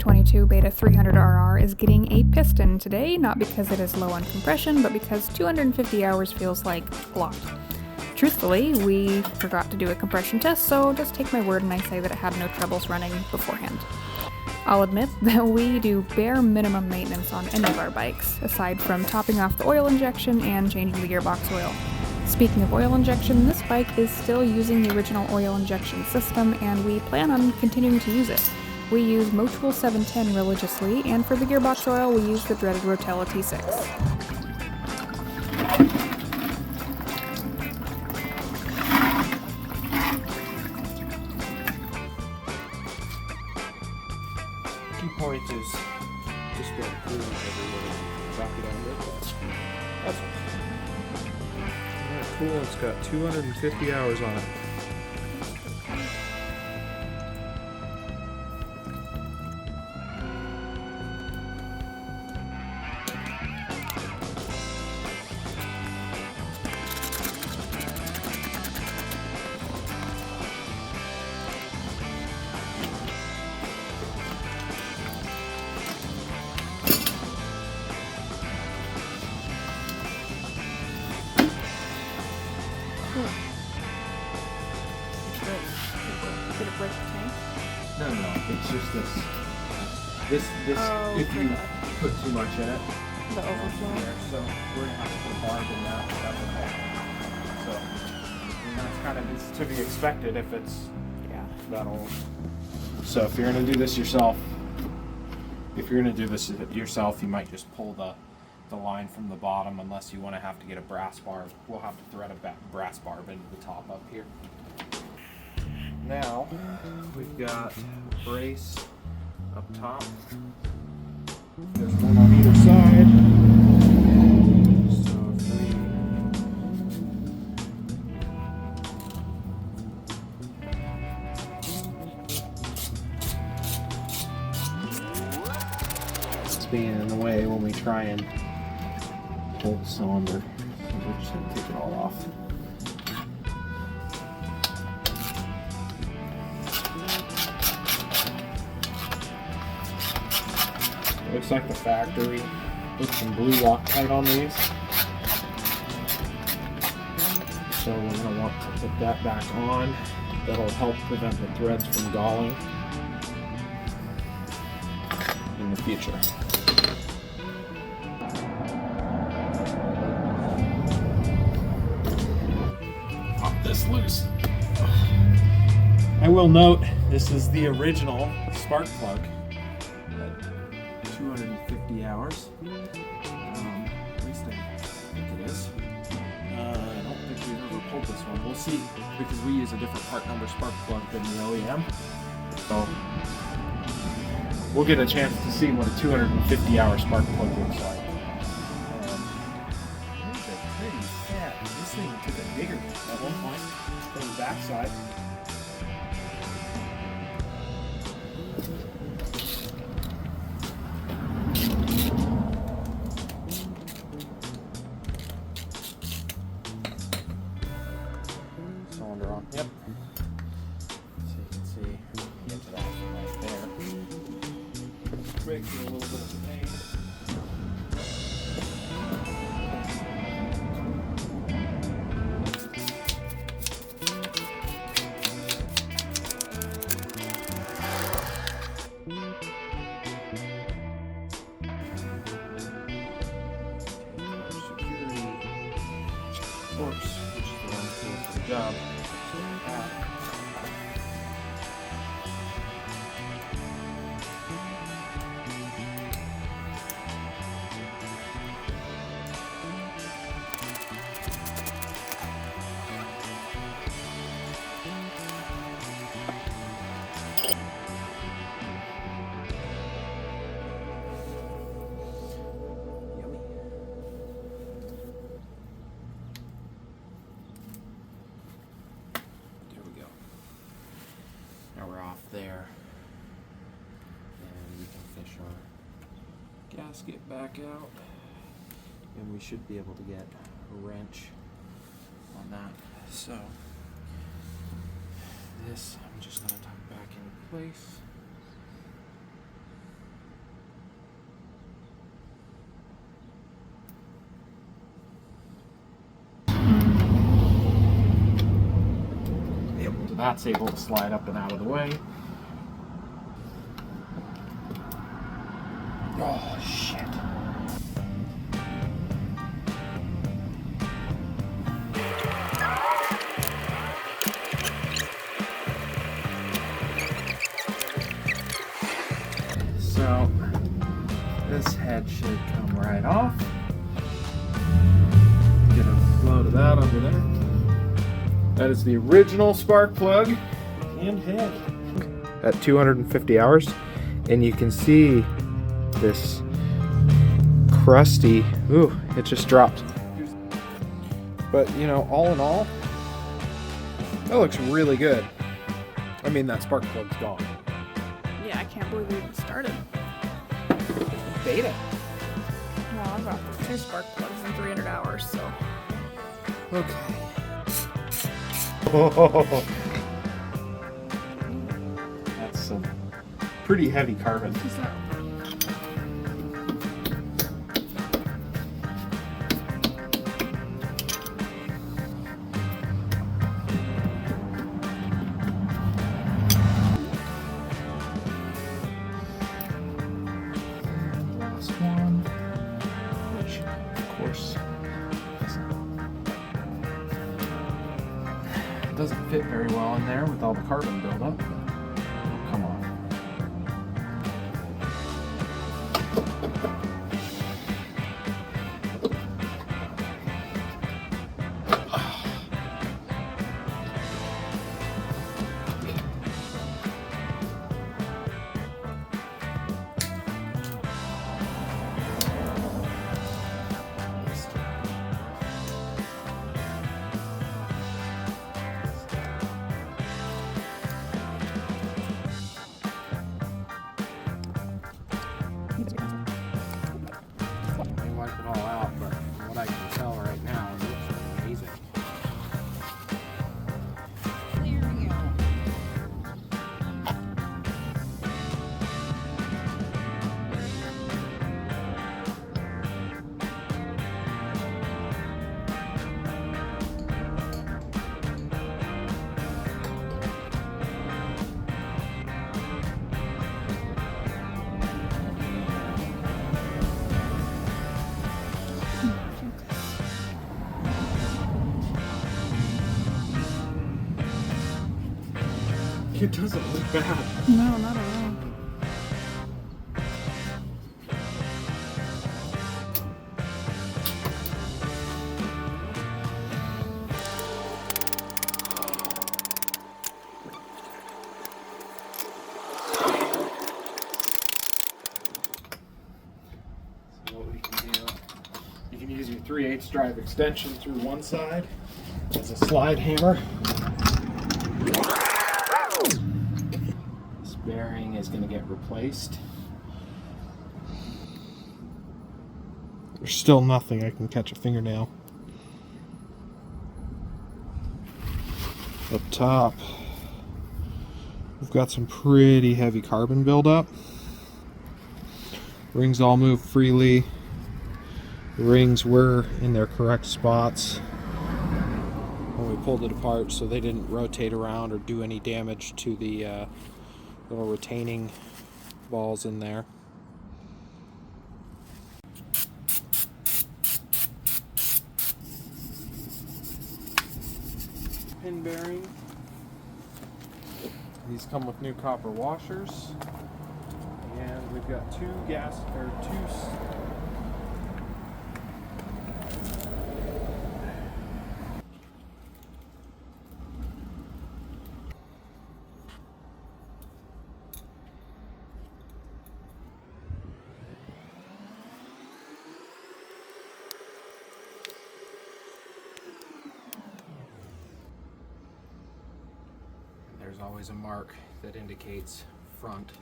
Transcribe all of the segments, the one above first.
2022 Beta 300RR is getting a piston today, not because it is low on compression, but because 250 hours feels like a lot. Truthfully, we forgot to do a compression test, so just take my word and I say that it had no troubles running beforehand. I'll admit that we do bare minimum maintenance on any of our bikes, aside from topping off the oil injection and changing the gearbox oil. Speaking of oil injection, this bike is still using the original oil injection system, and we plan on continuing to use it. We use Motul 710 religiously, and for the gearbox oil, we use the dreaded Rotella T6. Key point is just go through everywhere, drop it on it. That's all. Alright, cool. It's got 250 hours on it. Did it break the tank? No, it's just this. If you put too much in it, The overflow? so we're gonna have to put a barb in that, but that's okay. So, and that's kind of it's to be expected if it's that old. So if you're gonna do this yourself, you might just pull the line from the bottom, unless you want to have to get a brass barb. We'll have to thread a brass barb into the top up here. Now we've got a brace up top. There's one on either side. So if it's being in the way when we try and pull the cylinder. So we're just going to take it all off. Looks like the factory put some blue Loctite on these. So we're going to want to put that back on. That'll help prevent the threads from galling in the future. Pop this loose. I will note, this is the original spark plug. 250 hours. At least I think it is. I don't think we've ever pulled this one. We'll see, because we use a different part number spark plug than the OEM. So we'll get a chance to see what a 250 hour spark plug looks like. These are pretty fat. This thing took a digger at one point from the backside. Cylinder on. Yep. So you can see the interaction right there. Breaks a little bit of pain. Torques, which is the one that's for the job. There, and we can fish our gasket back out, and we should be able to get a wrench on that. So this I'm just going to tuck back into place. that's able to slide up and out of the way. Oh, shit. So, this head should come right off. Get a load of that under there. That is the original spark plug and head. At 250 hours, and you can see this crusty, ooh, it just dropped. But you know, all in all, that looks really good. I mean, that spark plug's gone. Yeah, I can't believe we even started. Beta. Well, I've got 2 spark plugs in 300 hours, so. Okay. That's some pretty heavy carbon. What's that? Last one, which of course doesn't fit very well in there with all the carbon buildup. It'll come off. They wipe it all out, but from what I can tell right now, it looks amazing. There we go. It doesn't look bad. No, not at all. So what we can do, you can use your 3/8 drive extension through one side as a slide hammer. This bearing is going to get replaced. There's still nothing. I can catch a fingernail. Up top, we've got some pretty heavy carbon buildup. Rings all move freely. The rings were in their correct spots when we pulled it apart, so they didn't rotate around or do any damage to the little retaining balls in there. Pin bearing. These come with new copper washers, and we've got two There's always a mark that indicates front,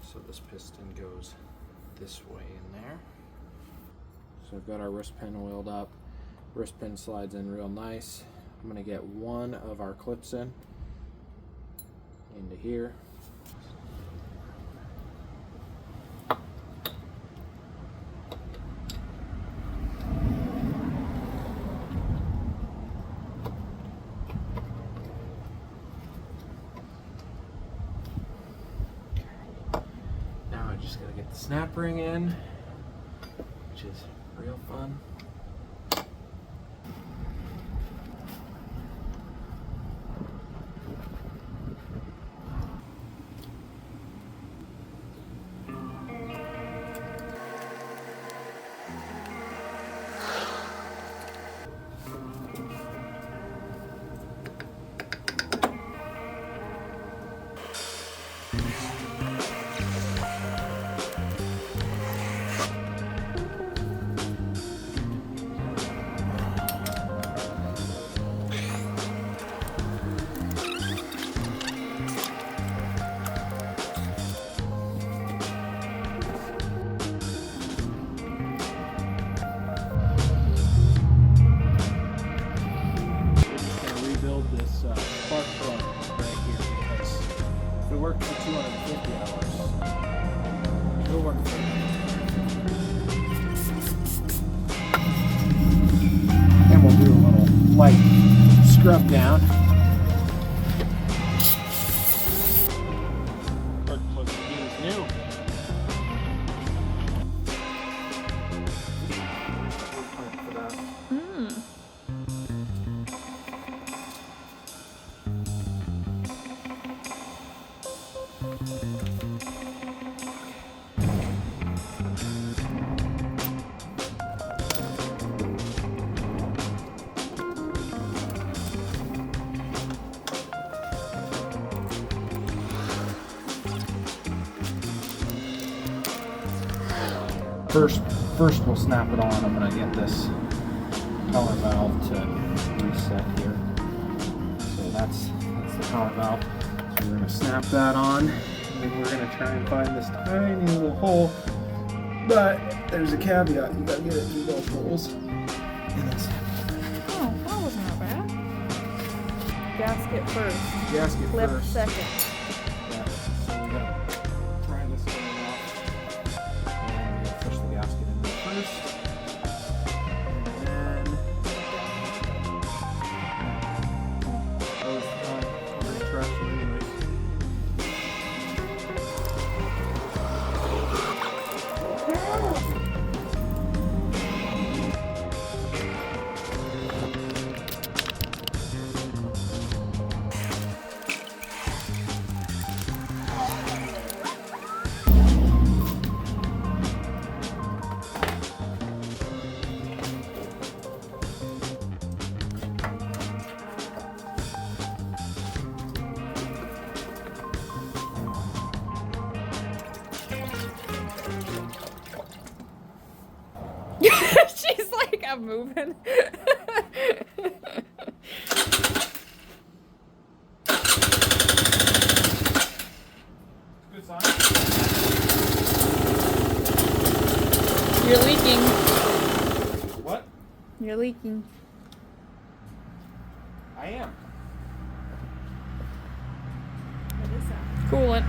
so this piston goes this way in there. So I've got our wrist pin oiled up. Wrist pin slides in real nice. I'm going to get one of our clips into here. snap ring in, which is real fun. This spark plug right here, because if it worked for 250 hours, it'll work for and we'll do a little light scrub down. Spark plug is new. For that. First we'll snap it on. I'm gonna get this power valve to reset here. So that's the power valve. So we're gonna snap that on, and we're gonna try and find this tiny little hole. But there's a caveat: you gotta get it through those holes. Oh, that wasn't that bad. Gasket first. Gasket Clip first. second. Yeah. So we gotta try this thing out. And we gotta push the gasket in there first. And then traction anyways. She's like, I'm moving. Good sign. You're leaking. What? You're leaking. I am. Coolant.